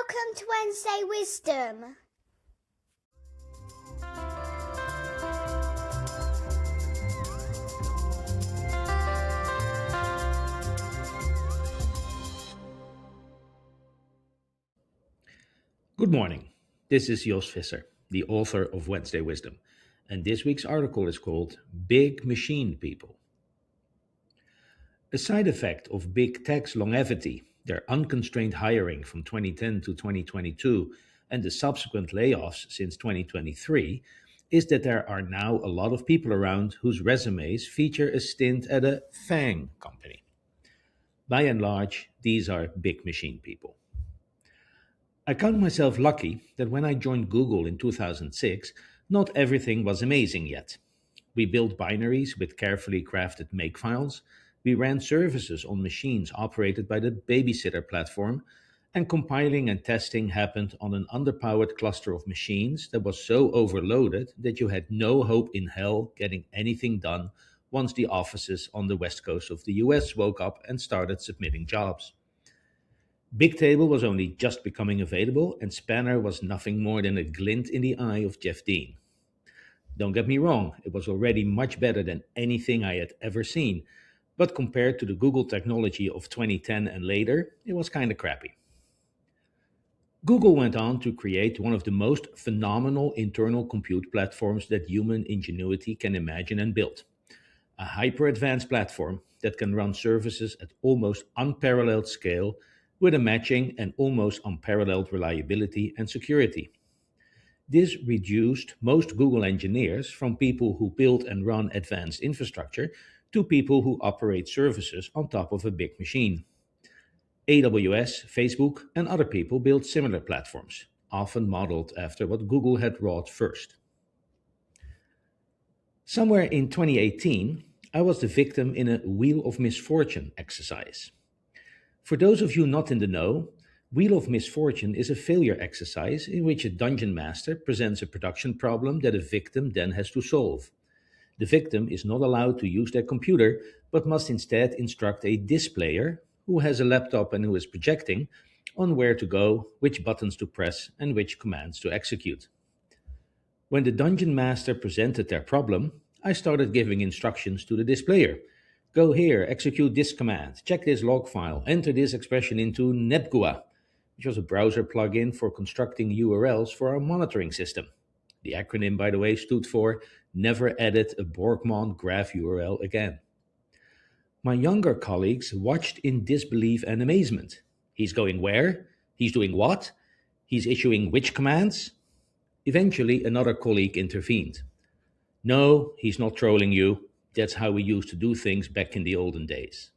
Welcome to Wednesday Wisdom. Good morning. This is Jos Visser, the author of Wednesday Wisdom, and this week's article is called Big Machine People. A side effect of big tech's longevity, their unconstrained hiring from 2010 to 2022, and the subsequent layoffs since 2023, is that there are now a lot of people around whose resumes feature a stint at a FANG company. By and large, these are big machine people. I count myself lucky that when I joined Google in 2006, not everything was amazing yet. We built binaries with carefully crafted makefiles, we ran services on machines operated by the Babysitter platform, and compiling and testing happened on an underpowered cluster of machines that was so overloaded that you had no hope in hell getting anything done once the offices on the west coast of the US woke up and started submitting jobs. Bigtable was only just becoming available, and Spanner was nothing more than a glint in the eye of Jeff Dean. Don't get me wrong, it was already much better than anything I had ever seen, but compared to the Google technology of 2010 and later, it was kind of crappy. Google went on to create one of the most phenomenal internal compute platforms that human ingenuity can imagine and build. A hyper advanced platform that can run services at almost unparalleled scale with a matching and almost unparalleled reliability and security. This reduced most Google engineers from people who build and run advanced infrastructure to people who operate services on top of a big machine. AWS, Facebook, and other people built similar platforms, often modeled after what Google had wrought first. Somewhere in 2018, I was the victim in a Wheel of Misfortune exercise. For those of you not in the know, Wheel of Misfortune is a failure exercise in which a dungeon master presents a production problem that a victim then has to solve. The victim is not allowed to use their computer, but must instead instruct a displayer, who has a laptop and who is projecting, on where to go, which buttons to press, and which commands to execute. When the dungeon master presented their problem, I started giving instructions to the displayer. Go here, execute this command, check this log file, enter this expression into Nebgua, which was a browser plugin for constructing URLs for our monitoring system. The acronym, by the way, stood for Never Edit a Borgmon Graph URL Again. My younger colleagues watched in disbelief and amazement. He's going where? He's doing what? He's issuing which commands? Eventually, another colleague intervened. No, he's not trolling you. That's how we used to do things back in the olden days.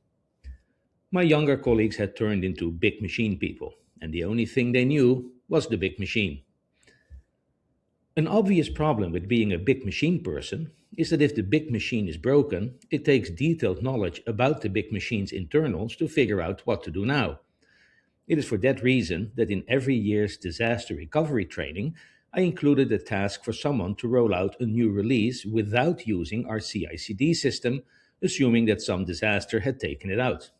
My younger colleagues had turned into big machine people, and the only thing they knew was the big machine. An obvious problem with being a big machine person is that if the big machine is broken, it takes detailed knowledge about the big machine's internals to figure out what to do now. It is for that reason that in every year's disaster recovery training, I included a task for someone to roll out a new release without using our CI/CD system, assuming that some disaster had taken it out.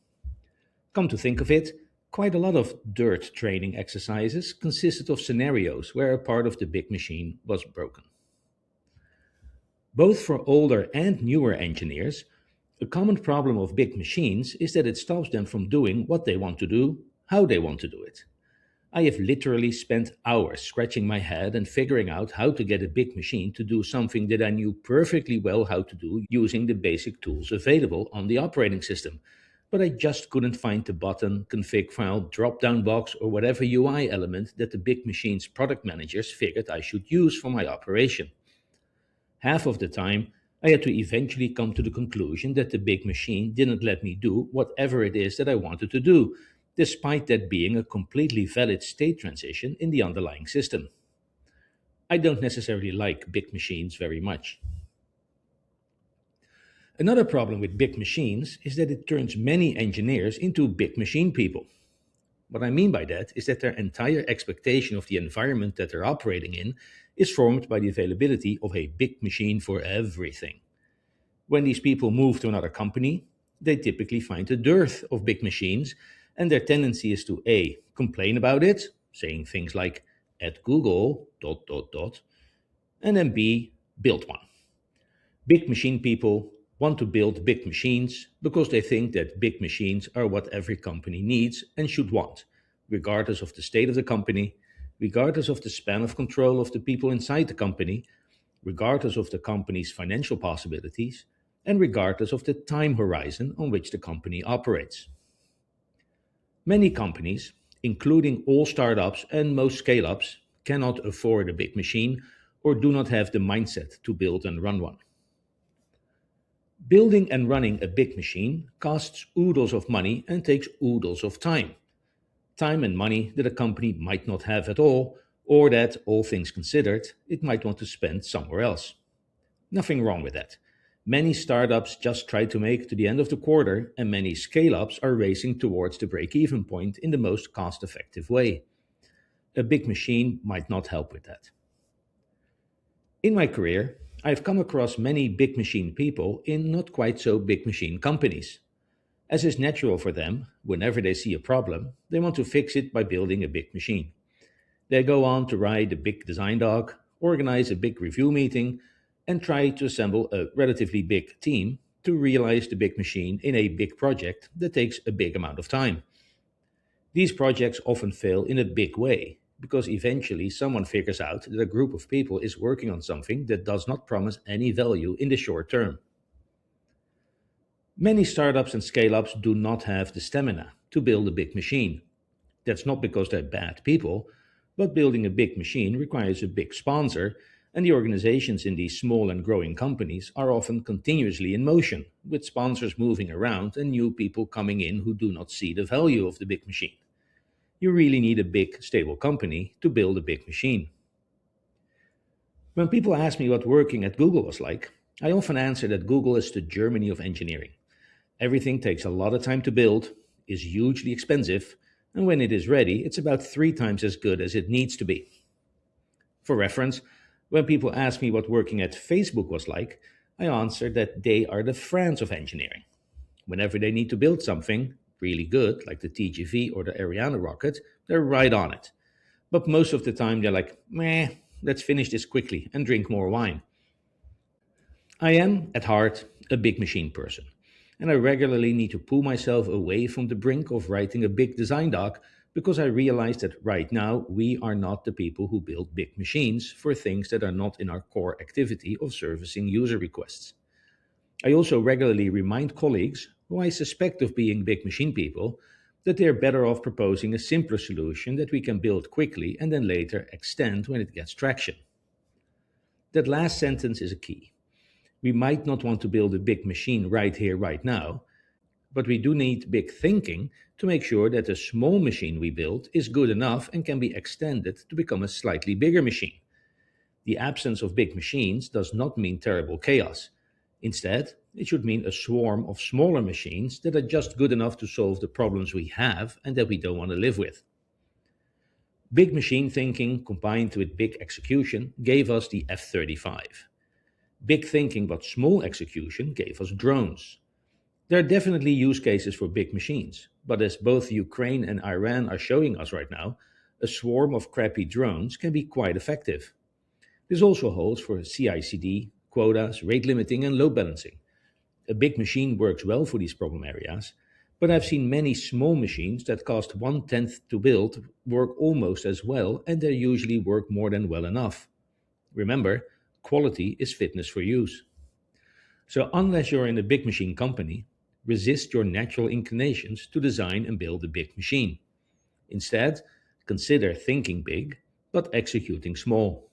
Come to think of it, quite a lot of dirt training exercises consisted of scenarios where a part of the big machine was broken. Both for older and newer engineers, a common problem of big machines is that it stops them from doing what they want to do, how they want to do it. I have literally spent hours scratching my head and figuring out how to get a big machine to do something that I knew perfectly well how to do using the basic tools available on the operating system. But I just couldn't find the button, config file, drop-down box, or whatever UI element that the big machine's product managers figured I should use for my operation. Half of the time, I had to eventually come to the conclusion that the big machine didn't let me do whatever it is that I wanted to do, despite that being a completely valid state transition in the underlying system. I don't necessarily like big machines very much. Another problem with big machines is that it turns many engineers into big machine people. What I mean by that is that their entire expectation of the environment that they're operating in is formed by the availability of a big machine for everything. When these people move to another company, they typically find a dearth of big machines, and their tendency is to A, complain about it, saying things like, at Google, dot, dot, dot, and then B, build one. Big machine people want to build big machines because they think that big machines are what every company needs and should want, regardless of the state of the company, regardless of the span of control of the people inside the company, regardless of the company's financial possibilities, and regardless of the time horizon on which the company operates. Many companies, including all startups and most scale ups, cannot afford a big machine or do not have the mindset to build and run one. Building and running a big machine costs oodles of money and takes oodles of time. Time and money that a company might not have at all, or that, all things considered, it might want to spend somewhere else. Nothing wrong with that. Many startups just try to make it to the end of the quarter, and many scale ups are racing towards the break even point in the most cost effective way. A big machine might not help with that. In my career, I've come across many big machine people in not quite so big machine companies. As is natural for them, whenever they see a problem, they want to fix it by building a big machine. They go on to write a big design doc, organize a big review meeting, and try to assemble a relatively big team to realize the big machine in a big project that takes a big amount of time. These projects often fail in a big way because eventually someone figures out that a group of people is working on something that does not promise any value in the short term. Many startups and scale ups do not have the stamina to build a big machine. That's not because they're bad people, but building a big machine requires a big sponsor, and the organizations in these small and growing companies are often continuously in motion, with sponsors moving around and new people coming in who do not see the value of the big machine. You really need a big, stable company to build a big machine. When people ask me what working at Google was like, I often answer that Google is the Germany of engineering. Everything takes a lot of time to build, is hugely expensive, and when it is ready, it's about 3 times as good as it needs to be. For reference, when people ask me what working at Facebook was like, I answer that they are the France of engineering. Whenever they need to build something really good, like the TGV or the Ariane rocket, they're right on it. But most of the time, they're like, meh, let's finish this quickly and drink more wine. I am, at heart, a big machine person, and I regularly need to pull myself away from the brink of writing a big design doc because I realize that right now we are not the people who build big machines for things that are not in our core activity of servicing user requests. I also regularly remind colleagues who I suspect of being big machine people that they are better off proposing a simpler solution that we can build quickly and then later extend when it gets traction. That last sentence is a key. We might not want to build a big machine right here, right now, but we do need big thinking to make sure that the small machine we build is good enough and can be extended to become a slightly bigger machine. The absence of big machines does not mean terrible chaos. Instead, it should mean a swarm of smaller machines that are just good enough to solve the problems we have and that we don't want to live with. Big machine thinking combined with big execution gave us the F 35. Big thinking but small execution gave us drones. There are definitely use cases for big machines, but as both Ukraine and Iran are showing us right now, a swarm of crappy drones can be quite effective. This also holds for CI/CD, quotas, rate limiting, and load balancing. A big machine works well for these problem areas, but I've seen many small machines that cost 1/10 to build work almost as well, and they usually work more than well enough. Remember, quality is fitness for use. So, unless you're in a big machine company, resist your natural inclinations to design and build a big machine. Instead, consider thinking big, but executing small.